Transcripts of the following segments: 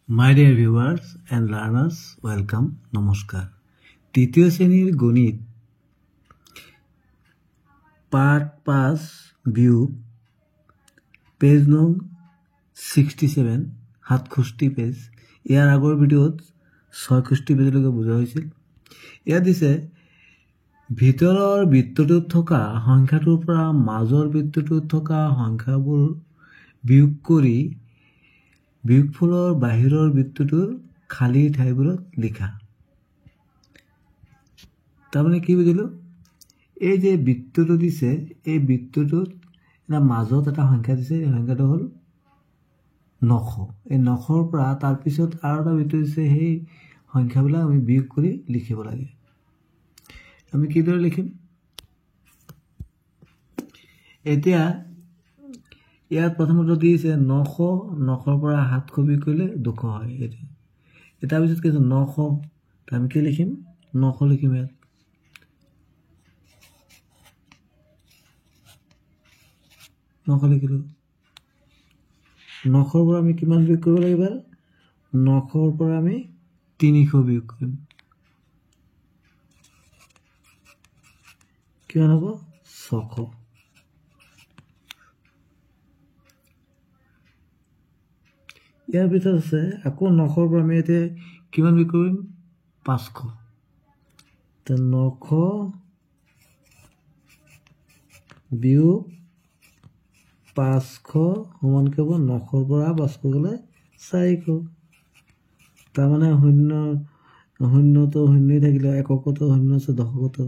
My dear viewers and learners, welcome, নমস্কাৰ। তৃতীয় শ্ৰেণীৰ গণিত পাৰ্ট 5 ভিউ পেজ নং 67 সাতষষ্ঠি পেজ। ইয়াৰ আগৰ ভিডিঅ'ত 66 পেজলৈকে বুজোৱা হৈছিল। ইয়াত দিছে ভিতৰৰ বৃত্তটোত থকা সংখ্যাটোৰ পৰা মাজৰ বৃত্তটোত থকা সংখ্যাবোৰ বিয়োগ কৰি বিয়োগফলৰ বাহিৰৰ বৃত্তটোৰ খালী ঠাইবোৰত লিখা। তাৰমানে কি বুজিলোঁ, এই যে বৃত্তটো দিছে, এই বৃত্তটোত এটা মাজত এটা সংখ্যা দিছে, এই সংখ্যাটো হ'ল 900। এই 900ৰ পৰা তাৰপিছত আৰু এটা বৃত্ত দিছে, সেই সংখ্যাবিলাক আমি বিয়োগ কৰি লিখিব লাগে। আমি কিদৰে লিখিম? এতিয়া ইয়াত প্ৰথমতে দিছে 900ৰ পৰা 700 বিয়োগ কৰিলে 200 হয়। তাৰ পিছত কি আছে 900, আমি কি লিখিম? 900 লিখিম। ইয়াত 900 লিখিলোঁ। 900ৰ পৰা আমি কিমান বিয়োগ কৰিব লাগিব? 900ৰ পৰা আমি 300 বিয়োগ কৰিম। কিমান হ'ব? 600। ইয়াৰ ভিতৰত আছে আকৌ 900ৰ পৰা আমি এতিয়া কিমান বিয়োগ কৰিম? 500। 900 বিয়োগ 500 সমান কি হ'ব? 900ৰ পৰা 500 গ'লে 400। তাৰমানে শূন্যটো শূন্যই থাকিলে, এককতো শূন্য আছে, দশকতো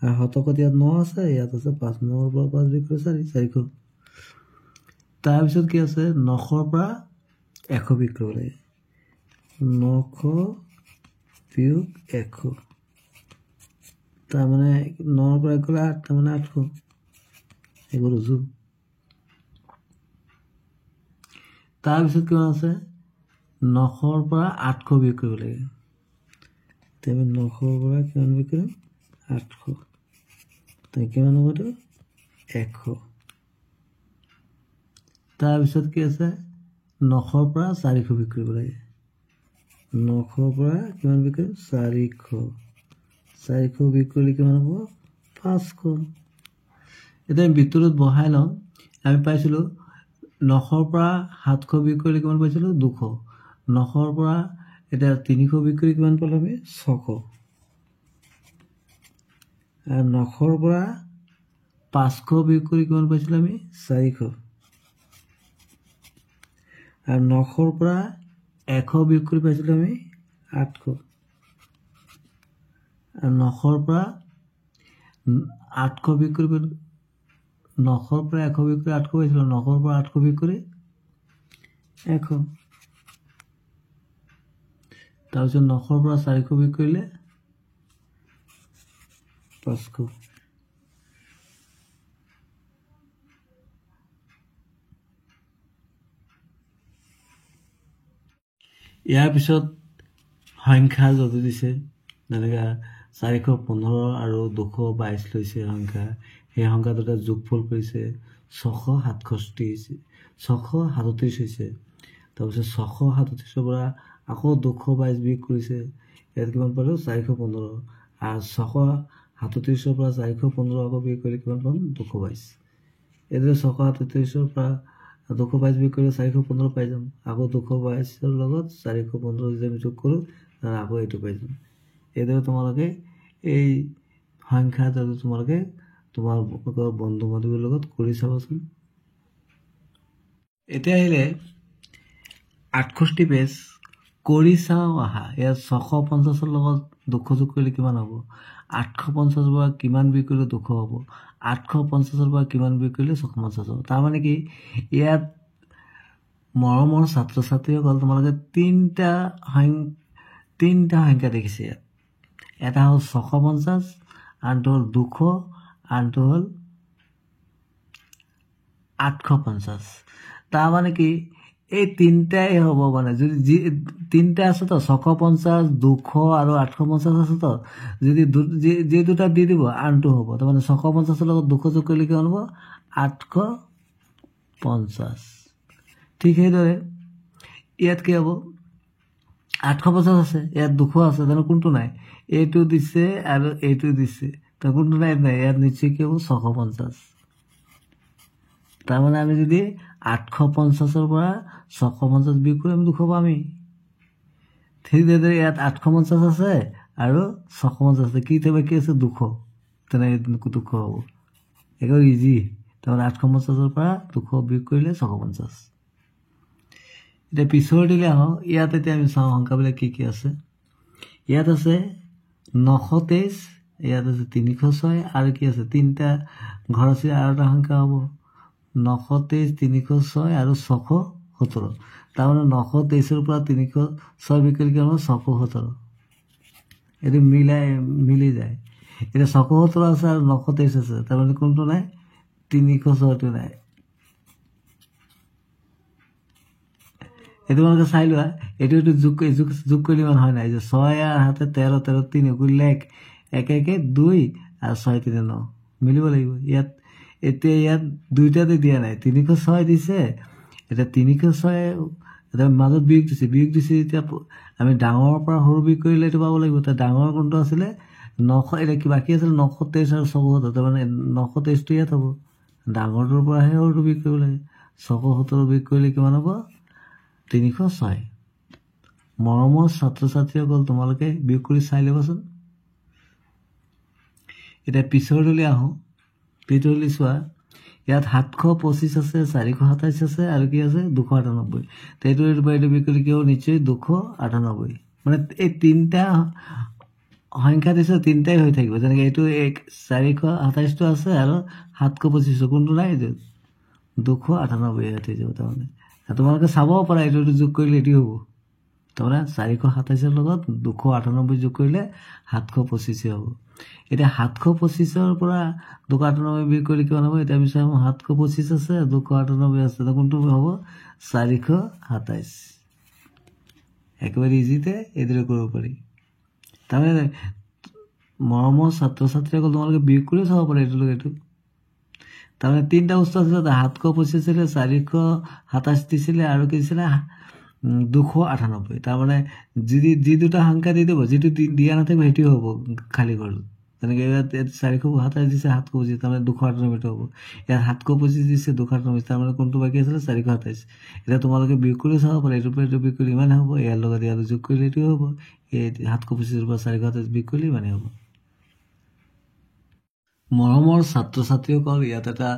আৰু শতকত ইয়াত 9 আছে, ইয়াত আছে 5। 9ৰ পৰা 5 বিয়োগ কৰি 400। তাৰপিছত কি আছে? 900ৰ পৰা 100 বিয়োগ কৰিব লাগে। 900 বিয়োগ 100, তাৰমানে 9ৰ পৰা 1 গ'লে 8, তাৰমানে 800। এইবোৰ যোগ। তাৰপিছত কিমান আছে? 900ৰ পৰা 800 বিয়োগ কৰিব লাগে। এতিয়া আমি 900ৰ পৰা কিমান বিয়োগ কৰিম? 800। কিমান হ'ব এইটো? 100। তাৰপিছত কি আছে? 900ৰ পৰা 400 বিয়োগ কৰিব লাগে। 900ৰ পৰা কিমান বিয়োগ কৰিম? 400। 400 বিয়োগ কৰিলে কিমান হ'ব? 500। এতিয়া আমি বৃত্তটোত বহাই লওঁ। আমি পাইছিলোঁ 900ৰ পৰা 700 বিয়োগ কৰিলে কিমান পাইছিলোঁ? 200। 900ৰ পৰা এতিয়া 300 বিয়োগ কৰি কিমান পালোঁ আমি? 600। আৰু 900ৰ পৰা 500 বিয়োগ কৰি কিমান পাইছিলোঁ আমি? 400। আৰু 900ৰ পৰা 100 বিয়োগ কৰি পাইছিলোঁ আমি 800। আৰু 900ৰ পৰা 800 বিয়োগ কৰি 900ৰ পৰা 100 বিয়োগ কৰি 800 পাইছিলোঁ। 900ৰ পৰা 800 বিয়োগ কৰি 100। তাৰপিছত 900ৰ পৰা 400 বিয়োগ কৰিলে 500। ইয়াৰ পিছত সংখ্যা যদি দিছে, যেনেকৈ 415 আৰু 222 লৈছে সংখ্যা, সেই সংখ্যা দুটা যোগফল কৰিছে 637 হৈছে, 637 হৈছে। তাৰপিছত 637ৰ পৰা আকৌ 222 বিয়োগ কৰিছে, ইয়াত কিমান পালোঁ? 415। আৰু 637ৰ পৰা 415 আকৌ বিয়োগ কৰিলে কিমান পাম? 222। এইদৰে 637ৰ পৰা 222 বিয়োগ কৰিলে 415 পাই যাম। আকৌ 222ৰ লগত 415 যদি আমি যোগ কৰোঁ, আকৌ এইটো পাই যাম। এইদৰে তোমালোকে এই সংখ্যা যদি তোমালোকে তোমালোকৰ বন্ধু বান্ধৱীৰ লগত কৰি চাবাচোন। এতিয়া আহিলে 68 পেজ, কৰি চাওঁ আহা। ইয়াত 650ৰ লগত 200 যোগ কৰিলে কিমান হ'ব? 850ৰ পৰা কিমান বিয়োগ কৰিলে 200 হ'ব? 850ৰ পৰা কিমান বিয়োগ কৰিলে 650 হ'ব? তাৰমানে কি, ইয়াত মৰমৰ ছাত্ৰ ছাত্ৰীসকল তোমালোকে তিনিটা সংখ্যা দেখিছে ইয়াত। এটা হ'ল 650, আনটো হ'ল 200, আনটো হ'ল 850। তাৰমানে কি, এই তিনিটাই হ'ব। মানে যদি তিনিটা আছে তো, 650, 200 আৰু 850 আছে তো, যদি যি দুটা দি দিব আনটো হ'ব। তাৰমানে 650ৰ লগত 200 যোগ কৰিলে কিমান হ'ব? 850। ঠিক সেইদৰে ইয়াত কি হ'ব? 850 আছে, ইয়াত 200 আছে, তাৰমানে কোনটো নাই? এইটো দিছে আৰু এইটো দিছে, তাৰ কোনটো নাই? নাই, ইয়াত নিশ্চয় কি হ'ব? 650। তাৰমানে আমি যদি 850ৰ পৰা 650 বিয়োগ কৰি আমি 200 পামেই। ঠিক তেনেদৰে ইয়াত 850 আছে আৰু 650 আছে, কি বাকী আছে? 200। তেনেকৈ 200 হ'ব, একেবাৰে ইজি। তাৰমানে 850ৰ পৰা 200 বিয়োগ কৰিলে 650। এতিয়া পিছৰ দিলে আহক, ইয়াত এতিয়া আমি চাওঁ সংখ্যাবিলাক কি কি আছে। ইয়াত আছে 923, ইয়াত আছে 306 আৰু কি আছে? 3টা ঘৰ আছে আৰু এটা সংখ্যা হ'ব 923, 306 আৰু 617। তাৰমানে 923ৰ পৰা 306 বিয়োগ কি হ'ব? 617। এইটো মিলি যায়। এতিয়া 617 আছে আৰু 923 আছে, তাৰমানে কোনটো নাই? 306টো নাই। এইটো তোমালোকে চাই লোৱা, এইটো যোগ কৰিলে ইমান হয় নাই যে 6 আৰু 7 13 13 3 কৰিলে 1 1 2 আৰু 6 3 9 মিলিব লাগিব। ইয়াত এতিয়া ইয়াত দুইটাতে দিয়া নাই, 306 দিছে। এতিয়া 306 এতিয়া মাজত বিয়োগ দিছে। এতিয়া আমি ডাঙৰৰ পৰা সৰু বিয়োগ কৰিলে এইটো পাব লাগিব। এতিয়া ডাঙৰ কোনটো আছিলে? 900। এতিয়া কি বাকী আছিলে? 923 আৰু 617। তাৰমানে 923টো ইয়াত হ'ব, ডাঙৰটোৰ পৰাহে সৰুটো বিয়োগ কৰিব লাগে। 617 বিয়োগ কৰিলে কিমান হ'ব? 306। মৰমৰ ছাত্ৰ ছাত্ৰীসকল, তোমালোকে বিয়োগ কৰি চাই ল'বাচোন। এতিয়া পিছৰলৈ আহোঁ। পিছৰলৈ চোৱা, ইয়াত 725 আছে, 427 আছে আৰু কি আছে? 298। এইটো বিয়োগ কৰিলে কি হ'ব? নিশ্চয় 298। মানে এই 3টা সংখ্যা দিছে, 3টাই হৈ থাকিব। যেনেকৈ এইটো 427টো আছে আৰু 725, কোনটো নাই? এইটো 298 ইয়াত হৈ যাব। তাৰমানে তোমালোকে চাব পাৰা, এইটো যোগ কৰিলে এইটো হ'ব। তাৰমানে 427ৰ লগত 298 যোগ কৰিলে 725 হ'ব। এতিয়া 725ৰ পৰা 298 বিয়োগ কৰিলে কিমান হ'ব? এতিয়া আমি চাম 725 আছে, 298 আছে, কোনটো হ'ব? 427। একেবাৰে ইজিতে এইদৰে কৰিব পাৰি। তাৰমানে মৰমৰ ছাত্ৰ ছাত্ৰীসকল, তোমালোকে বিয়োগ কৰিও চাব পাৰে এইটো লগত এইটো। তাৰমানে 3টা বস্তু আছিলে, 725 আছিলে, 427 দিছিলে আৰু কি দিছিলে? 298। তাৰমানে যি দুটা সংখ্যা দি দিব, যিটো দিয়া নাথাকিব সেইটোৱে হ'ব খালী ঘৰটো। যেনেকৈ ইয়াত 427 দিছে, 725, তাৰমানে 298টো হ'ব। ইয়াত 725 দিছে, 298, তাৰমানে কোনটো বাকী আছিলে? 427। এতিয়া তোমালোকে বিয়োগ কৰি চাব পাৰে, এইটোৰ পৰা এইটো বিয়োগ কৰিলে ইমানে হ'ব, ইয়াৰ লগত ইয়াত যোগ কৰিলে এইটোৱে হ'ব। এই 725ৰ পৰা 427 বিয়োগ কৰিলে ইমানে হ'ব। মৰমৰ ছাত্ৰ ছাত্ৰীসকল, ইয়াত এটা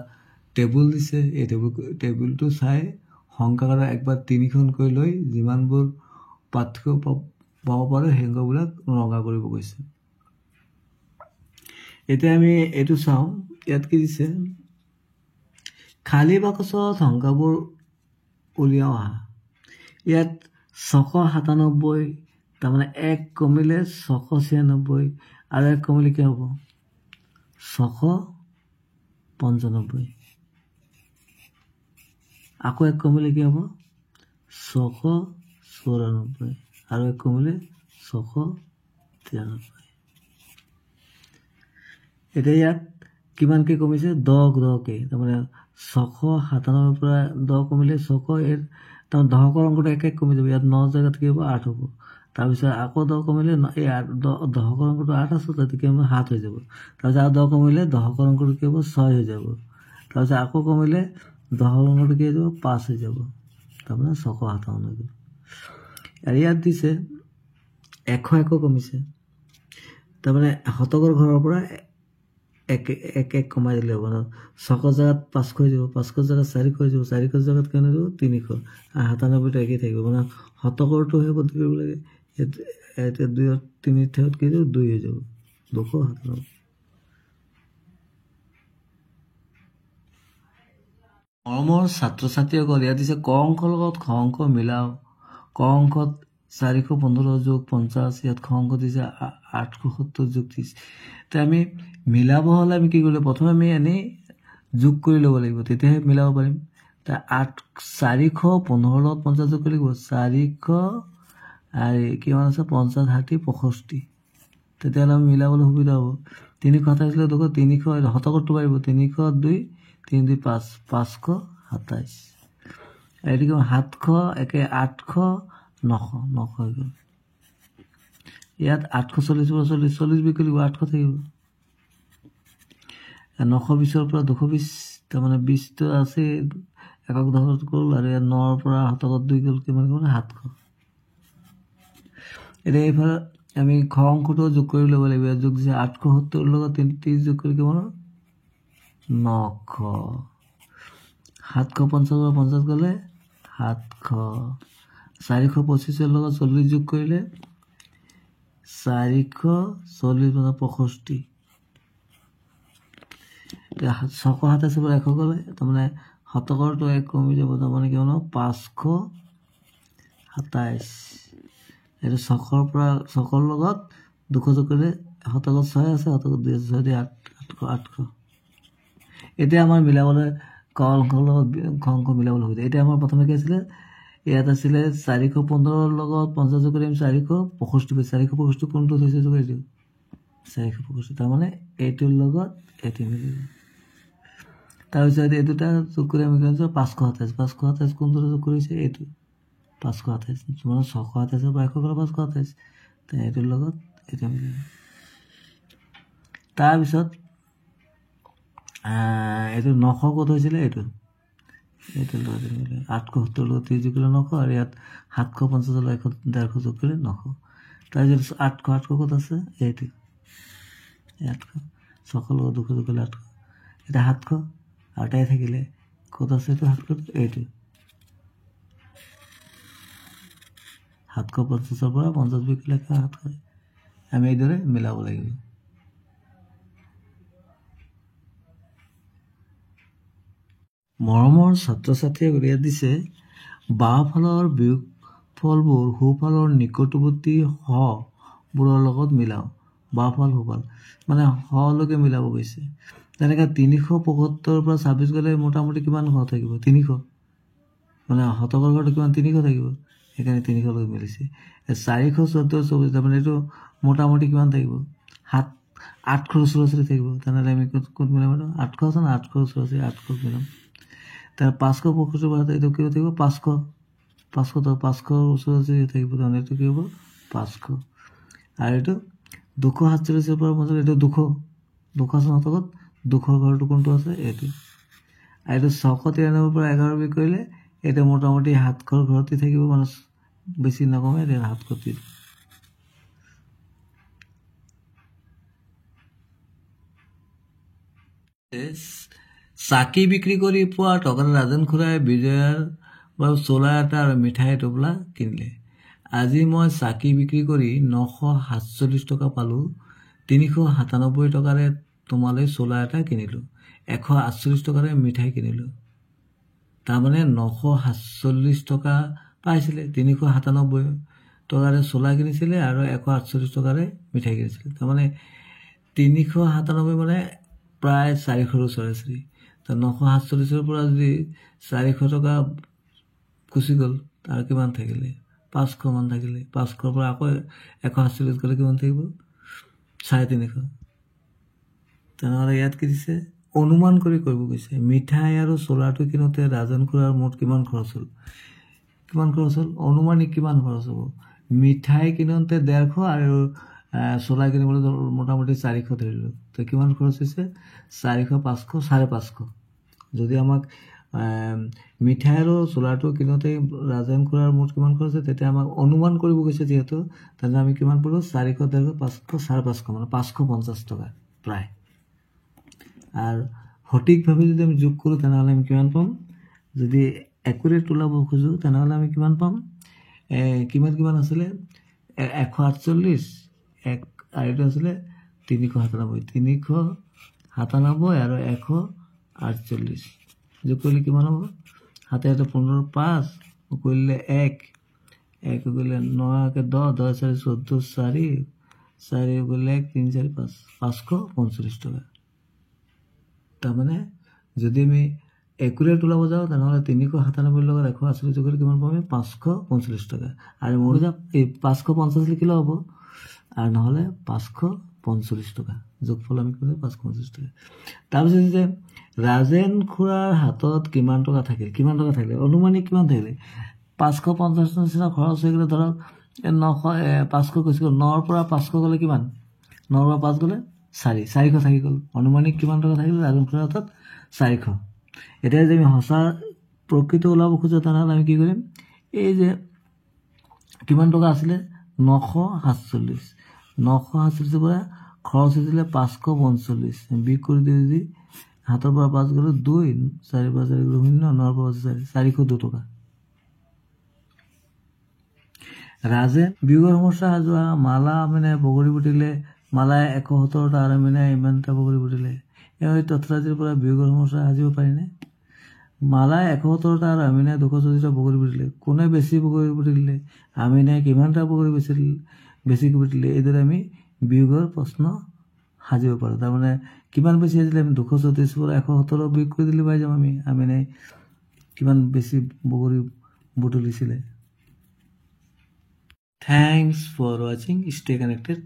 টেবুল দিছে। এই টেবুলটো চাই সংখ্যাকেইটা একবাৰ 3খনকৈ লৈ যিমানবোৰ পাৰ্থক্য পাব পাৰোঁ সেই সংখ্যাবিলাক ৰঙা কৰিব কৈছে। এতিয়া আমি এইটো চাওঁ, ইয়াত কি দিছে? খালী বাকচত সংখ্যাবোৰ উলিয়াও আহা। ইয়াত 697, তাৰমানে 1 কমিলে 696 আৰু 1 কমিলে কি হ'ব? 695। আকৌ 1 কমিলে কি হ'ব? 694 আৰু 1 কমিলে 693। এতিয়া ইয়াত কিমানকে কমিছে? 10কে। তাৰমানে 697 পৰা 10 কমিলে 600, তাৰমানে 10ৰ অংকটো 1 1 কমি যাব। ইয়াত 9 জেগাত কি হ'ব? 8 হ'ব। তাৰপিছত আকৌ 10 কমিলে এই 10ৰ অংকটো 8 আছে, তাতে কি হ'ব? 7 হৈ যাব। তাৰপিছত আৰু 10 কমিলে 10ৰ অংকটো কি হ'ব? 6 হৈ যাব। তাৰপিছত আকৌ কমিলে 10ৰ অংকটো কি হৈ যাব? 5 হৈ যাব। তাৰমানে 657 হৈ গ'ল। আৰু ইয়াত দিছে 100 কমিছে, তাৰমানে শতকৰ ঘৰৰ পৰা 1 কমাই দিলে হ'ব ন। 600 জেগাত 500 হৈ যাব, 500 জেগাত 400 হৈ যাব, 400 জেগাত কিমান হৈ যাব? 300। আৰু 97টো একেই থাকিব, মানে শতকৰটোহে বদলি কৰিব লাগে। এতিয়া 2 3 ঠাইত কি হৈ যাব? 2 হৈ যাব, 297। মৰমৰ ছাত্ৰ ছাত্ৰীসকল, ইয়াত দিছে ক অংকৰ লগত খ অংক মিলাও। ক অংকত 415 যোগ 50, ইয়াত খ অংক দিছে 870 যোগ 30। এতিয়া আমি মিলাব হ'লে আমি কি কৰিব লাগিব? প্ৰথমে আমি এনেই যোগ কৰি ল'ব লাগিব, তেতিয়াহে মিলাব পাৰিম। এতিয়া 415 লগত 50 যোগ কৰিব লাগিব। 400 আৰু কিমান আছে? 50 30 65। তেতিয়াহ'লে আমি মিলাবলৈ সুবিধা হ'ব। 327 200, 300 শতকৰটো পাৰিব। 300 2 3 2 5 527। এইটো কি? 700 800 900 হৈ গ'ল। ইয়াত 840 পৰা 40 বিক কৰিব 800 থাকিব 920 পৰা 220 তাৰমানে 20টো আছে একক দশক গ'ল আৰু ইয়াত 9 পৰা শতকত 2 গ'ল কিমান গ'ল 700 এতিয়া এইফালে আমি খ অংকটো যোগ কৰি ল'ব লাগিব যোগ যে 870 লগত 30 যোগ কৰি কিমান 900 750 পৰা 50 গ'লে 700 425 লগত 40 যোগ কৰিলে 440 মানে 65 627 পৰা 100 গ'লে তাৰমানে শতকৰটো 1 কমি যাব তাৰমানে কিমান 527 এইটো 600 পৰা 600 লগত 200 যোগ কৰিলে শতকত 6 আছে শতকত 2 আছে 800 এতিয়া আমাৰ মিলাবলৈ ক অংকৰ লগত খ অংক মিলাবলৈ হৈ যায় এতিয়া আমাৰ প্ৰথমে কি আছিলে ইয়াত আছিলে 415 লগত 50 যোগ কৰিম 465 465 কোনটো থৈছে যোগ কৰিছো 465 তাৰমানে এইটোৰ লগত এইটো মিলিব তাৰপিছত এই দুটা যোগ কৰি আমি কৰিছো 527 কোনটো যোগ কৰিছে এইটো 527 মানে 627 পৰা 100 গ'লে 527 তে এইটোৰ লগত এইটো মিলিব তাৰপিছত এইটো 900 ক'ত হৈছিলে এইটো লগত 870 লগত 30 যোগ কৰিলে 900 আৰু ইয়াত 750 লগত 150 যোগ কৰিলে 900 তাৰপিছত 800 ক'ত আছে এইটো 800 600 লগত 200 যোগ কৰিলে 800 এটা 700 আৰু তাই থাকিলে ক'ত আছে এইটো 700 এইটো 750 পৰা 50 যোগ কৰিলে 700 আমি এইদৰে মিলাব লাগিব মৰমৰ ছাত্ৰ ছাত্ৰীয়ে উলিয়াই দিছে বাওঁফালৰ বিয়োগফলবোৰ সোঁফালৰ নিকটৱৰ্তী হবোৰৰ লগত মিলাও বাওঁফাল সোঁফাল মানে হলৈকে মিলাব গৈছে তেনেকৈ 375 পৰা 26 গ'লে মোটামুটি কিমান হ থাকিব 300 মানে শতকৰ ঘৰটো কিমান 300 থাকিব সেইকাৰণে 300 লগত মিলিছে 414 24 তাৰমানে এইটো মোটামুটি কিমান থাকিব 884 থাকিব তেনেহ'লে আমি ক'ত মিলাম 800 আছে না 884 800 মিলাম তাৰ 565 পৰা এইটো কি থাকিব 500 584 থাকিব তাৰমানে এইটো কি হ'ব 500 আৰু এইটো 247 পৰা মাজত এইটো 200 শতকত 200 ঘৰটো কোনটো আছে এইটো আৰু এইটো 693 পৰা 11 বিক কৰিলে এইটো মোটামুটি 700 ঘৰতে থাকিব মানে বেছি নকমে 700 চাকি বিক্ৰী কৰি পোৱা টকাৰে ৰাজেন খুৰাই বিজয়াৰ বাৰু চোলা এটা আৰু মিঠাই টোপোলা কিনিলে আজি মই চাকি বিক্ৰী কৰি 947 টকা পালোঁ 397 টকাৰে তোমালৈ চোলা এটা কিনিলোঁ 148 টকাৰে মিঠাই কিনিলোঁ তাৰমানে 947 টকা পাইছিলে 397 টকাৰে চোলা কিনিছিলে আৰু 148 টকাৰে মিঠাই কিনিছিলে তাৰমানে 397 মানে প্ৰায় 400 ওচৰা-ওচৰি তো 947 পৰা যদি 400 টকা গুচি গ'ল তাৰ কিমান থাকিলে 500 মান থাকিলে 500 পৰা আকৌ 148 গ'লে কিমান থাকিব 350 তেনেহ'লে ইয়াত কি দিছে অনুমান কৰি কৰিব গৈছে মিঠাই আৰু চোলাটো কিনোতে ৰাজন খুৰাৰ মুঠ কিমান খৰচ হ'ল অনুমানিক কিমান খৰচ হ'ব মিঠাই কিনোতে 150 আৰু চোলা কিনিবলৈ মোটামুটি 400 ধৰিলোঁ তো কিমান খৰচ হৈছে 400 500 550 যদি আমাক মিঠাই আৰু চোলাটো কিনোতে ৰাজন খুৰাৰ মুঠ কিমান খৰচ হৈছে তেতিয়া আমাক অনুমান কৰিব গৈছে যিহেতু তেনে আমি কিমান পালোঁ 400 500 550 মানে 550 টকা প্ৰায় আৰু সঠিকভাৱে যদি আমি যোগ কৰোঁ তেনেহ'লে আমি কিমান পাম যদি একুৰেট ওলাব খোজোঁ তেনেহ'লে আমি কিমান পাম কিমান আছিলে 148 আৰু এইটো আছিলে 397 আৰু 148 যোগ কৰিলে কিমান হ'ব 7 15 5 কৰিলে 1 কৰিলে 9 10 10 4 14 4 কৰিলে 1 3 4 5 545 টকা তাৰমানে যদি আমি একুৰেট ওলাব যাওঁ তেনেহ'লে 397 লগত 148 যোগ কৰিলে কিমান পাম 545 টকা আৰু মোৰ যাম এই 550 কিলো হ'ব আৰু নহ'লে 545 টকা যোগফল আমি কৰিলে 545 টকা তাৰপিছত যে ৰাজেন খুৰাৰ হাতত কিমান টকা থাকিলে অনুমানিক কিমান থাকিলে 550 নিচিনা খৰচ হৈ গ'লে ধৰক 500 গুচি গ'ল 9ৰ পৰা 500 গ'লে কিমান 9ৰ পৰা 5 গ'লে 400 থাকি গ'ল অনুমানিক কিমান টকা থাকিল ৰাজংশৰ হাতত 400 এতিয়া যদি আমি সঁচা প্ৰকৃত ওলাব খোজো তেনেহ'লে আমি কি কৰিম এই যে কিমান টকা আছিলে 947 947 পৰা খৰচ হৈছিলে 545 বিক কৰি দিয়ে যদি হাতৰ পৰা 5 গ'লে 2 4 5 0 9 পৰা 402 টকা ৰাজে বিয়োগৰ সমস্যা সাজোৱা মালা মানে বগৰী বুটিলে মালাই 71টা আৰু মানে ইমানটা বগৰী বুটিলে এই তথ্যৰাজিৰ পৰা বিয়োগৰ সমস্যা সাজিব পাৰিনে মালাই 71টা আৰু আমিনাই 240টা বগৰী বুটিলে কোনে বেছি বগৰী বুটিলে আমিনাই কিমানটা বগৰী বেছিকৈ বুটিলে এইদৰে আমি বিয়োগৰ প্ৰশ্ন সাজিব পাৰোঁ তাৰমানে কিমান বেছি আছিলে আমি 234 পৰা 170 বিয়োগ কৰি দিলে পাই যাম আমি আমিনাই কিমান বেছি বগৰী বুটলিছিলে Thanks for watching. Stay connected.